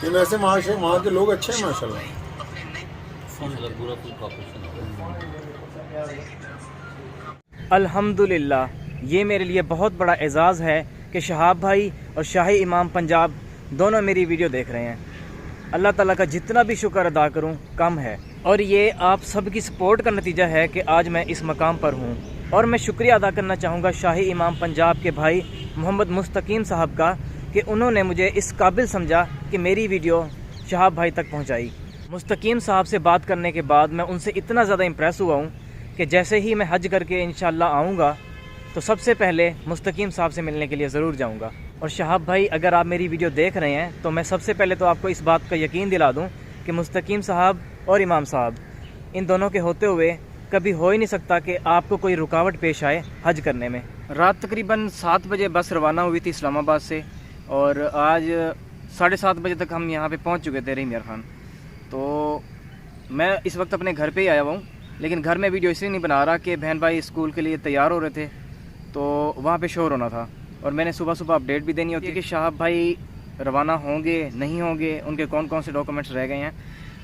लेकिन वैसे वहाँ के लोग अच्छे हैं माशाल्लाह। अल्हम्दुलिल्लाह, ये मेरे लिए बहुत बड़ा एजाज़ है कि शहाब भाई और शाही इमाम पंजाब दोनों मेरी वीडियो देख रहे हैं। अल्लाह ताला का जितना भी शुक्र अदा करूं कम है, और ये आप सबकी सपोर्ट का नतीजा है कि आज मैं इस मकाम पर हूं। और मैं शुक्रिया अदा करना चाहूँगा शाही इमाम पंजाब के भाई मोहम्मद मुस्तकीम साहब का कि उन्होंने मुझे इस काबिल समझा कि मेरी वीडियो शहाब भाई तक पहुँचाई। मुस्तकीम साहब से बात करने के बाद मैं उनसे इतना ज़्यादा इम्प्रेस हुआ हूँ कि जैसे ही मैं हज करके इंशाल्लाह आऊँगा तो सबसे पहले मुस्तकीम साहब से मिलने के लिए ज़रूर जाऊँगा। और शहाब भाई, अगर आप मेरी वीडियो देख रहे हैं तो मैं सबसे पहले तो आपको इस बात का यकीन दिला दूँ कि मुस्तकीम साहब और इमाम साहब, इन दोनों के होते हुए कभी हो ही नहीं सकता कि आपको कोई रुकावट पेश आए हज करने में। रात तकरीबन 7 बजे बस रवाना हुई थी इस्लामाबाद से, और आज 7:30 बजे तक हम यहाँ पे पहुँच चुके थे रहीम यार खान। तो मैं इस वक्त अपने घर पे ही आया हुआ हूँ, लेकिन घर में वीडियो इसलिए नहीं बना रहा कि बहन भाई स्कूल के लिए तैयार हो रहे थे तो वहाँ पे शोर होना था, और मैंने सुबह सुबह अपडेट भी देनी होती है कि शहाब भाई रवाना होंगे नहीं होंगे, उनके कौन कौन से डॉक्यूमेंट्स रह गए हैं।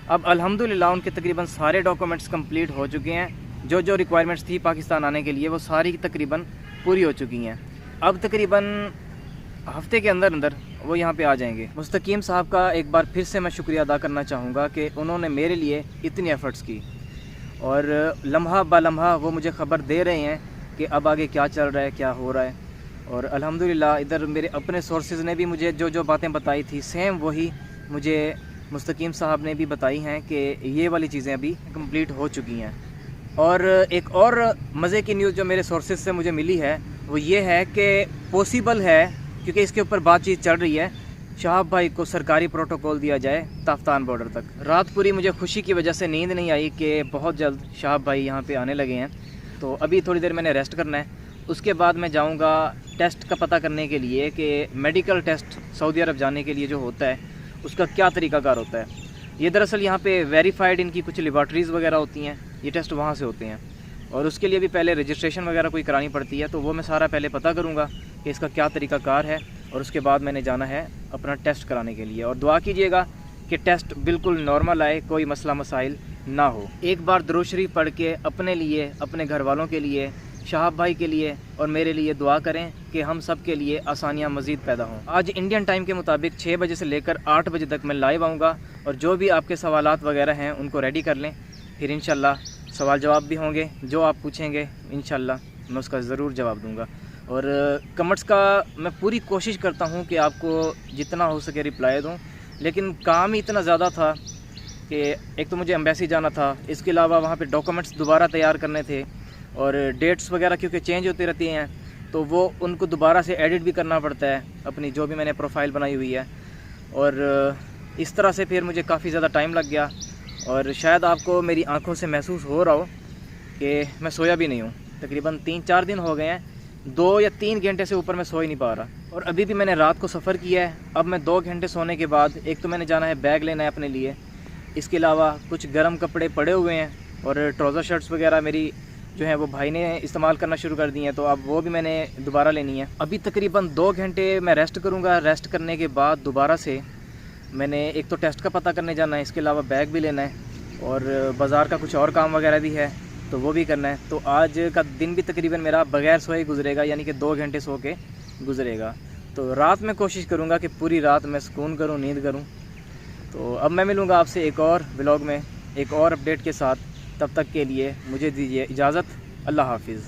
अब अल्हम्दुलिल्लाह उनके तकरीबन सारे डॉक्यूमेंट्स कंप्लीट हो चुके हैं। जो जो रिक्वायरमेंट्स थी पाकिस्तान आने के लिए वो सारी तकरीबन पूरी हो चुकी हैं। अब तकरीबन हफ्ते के अंदर अंदर वो यहाँ पे आ जाएंगे। मुस्तकीम साहब का एक बार फिर से मैं शुक्रिया अदा करना चाहूँगा कि उन्होंने मेरे लिए इतनी एफ़र्ट्स की, और लम्हा ब लम्हा वो मुझे ख़बर दे रहे हैं कि अब आगे क्या चल रहा है, क्या हो रहा है। और अल्हम्दुलिल्लाह इधर मेरे अपने सोर्सेज़ ने भी मुझे जो जो बातें बताई थी सेम वही मुझे मुस्तकीम साहब ने भी बताई हैं कि ये वाली चीज़ें अभी कंप्लीट हो चुकी हैं। और एक और मज़े की न्यूज़ जो मेरे सोर्सेज से मुझे मिली है वो ये है कि पॉसिबल है, क्योंकि इसके ऊपर बातचीत चल रही है, शहाब भाई को सरकारी प्रोटोकॉल दिया जाए ताफ्तान बॉर्डर तक। रात पूरी मुझे खुशी की वजह से नींद नहीं आई कि बहुत जल्द शहाब भाई यहाँ पे आने लगे हैं। तो अभी थोड़ी देर मैंने रेस्ट करना है, उसके बाद मैं जाऊँगा टेस्ट का पता करने के लिए कि मेडिकल टेस्ट सऊदी अरब जाने के लिए जो होता है उसका क्या तरीक़ाकार होता है। ये दरअसल यहाँ पे वेरीफाइड इनकी कुछ लेबॉर्ट्रीज़ वगैरह होती हैं, ये टेस्ट वहाँ से होते हैं, और उसके लिए भी पहले रजिस्ट्रेशन वगैरह कोई करानी पड़ती है। तो वो मैं सारा पहले पता करूँगा कि इसका क्या तरीक़ाकार है, और उसके बाद मैंने जाना है अपना टेस्ट कराने के लिए। और दुआ कीजिएगा कि टेस्ट बिल्कुल नॉर्मल आए, कोई मसला मसाइल ना हो। एक बार दुरूद शरीफ पढ़ के अपने लिए, अपने घर वालों के लिए, शहाब भाई के लिए और मेरे लिए दुआ करें कि हम सब के लिए आसानियाँ मज़ीद पैदा हों। आज इंडियन टाइम के मुताबिक 6 बजे से लेकर 8 बजे तक मैं लाइव आऊँगा, और जो भी आपके सवालात वगैरह हैं उनको रेडी कर लें, फिर इंशाल्लाह सवाल जवाब भी होंगे। जो आप पूछेंगे इंशाल्लाह मैं उसका ज़रूर जवाब दूँगा। और कमेंट्स का मैं पूरी कोशिश करता हूँ कि आपको जितना हो सके रिप्लाई दूँ, लेकिन काम ही इतना ज़्यादा था कि एक तो मुझे एम्बेसी जाना था, इसके अलावा वहाँ पे डॉक्यूमेंट्स दोबारा तैयार करने थे, और डेट्स वगैरह क्योंकि चेंज होती रहती हैं तो वो उनको दोबारा से एडिट भी करना पड़ता है अपनी जो भी मैंने प्रोफाइल बनाई हुई है। और इस तरह से फिर मुझे काफ़ी ज़्यादा टाइम लग गया, और शायद आपको मेरी आंखों से महसूस हो रहा हो कि मैं सोया भी नहीं हूँ। तकरीबन 3-4 दिन हो गए हैं, 2 या 3 घंटे से ऊपर मैं सो ही नहीं पा रहा, और अभी भी मैंने रात को सफ़र किया है। अब मैं 2 घंटे सोने के बाद एक तो मैंने जाना है बैग लेना है अपने लिए, इसके अलावा कुछ गर्म कपड़े पड़े हुए हैं, और ट्राउज़र शर्ट्स वगैरह मेरी जो है वो भाई ने इस्तेमाल करना शुरू कर दी हैं, तो अब वो भी मैंने दोबारा लेनी है। अभी तकरीबन 2 घंटे मैं रेस्ट करूँगा। रेस्ट करने के बाद दोबारा से मैंने एक तो टेस्ट का पता करने जाना है, इसके अलावा बैग भी लेना है, और बाज़ार का कुछ और काम वगैरह भी है तो वो भी करना है। तो आज का दिन भी तकरीबन मेरा बगैर सोए गुजरेगा, यानी कि 2 घंटे सो के गुजरेगा। तो रात में कोशिश करूँगा कि पूरी रात मैं सुकून करूँ, नींद करूँ। तो अब मैं मिलूँगा आपसे एक और व्लॉग में एक और अपडेट के साथ। तब तक के लिए मुझे दीजिए इजाज़त। अल्लाह हाफिज़।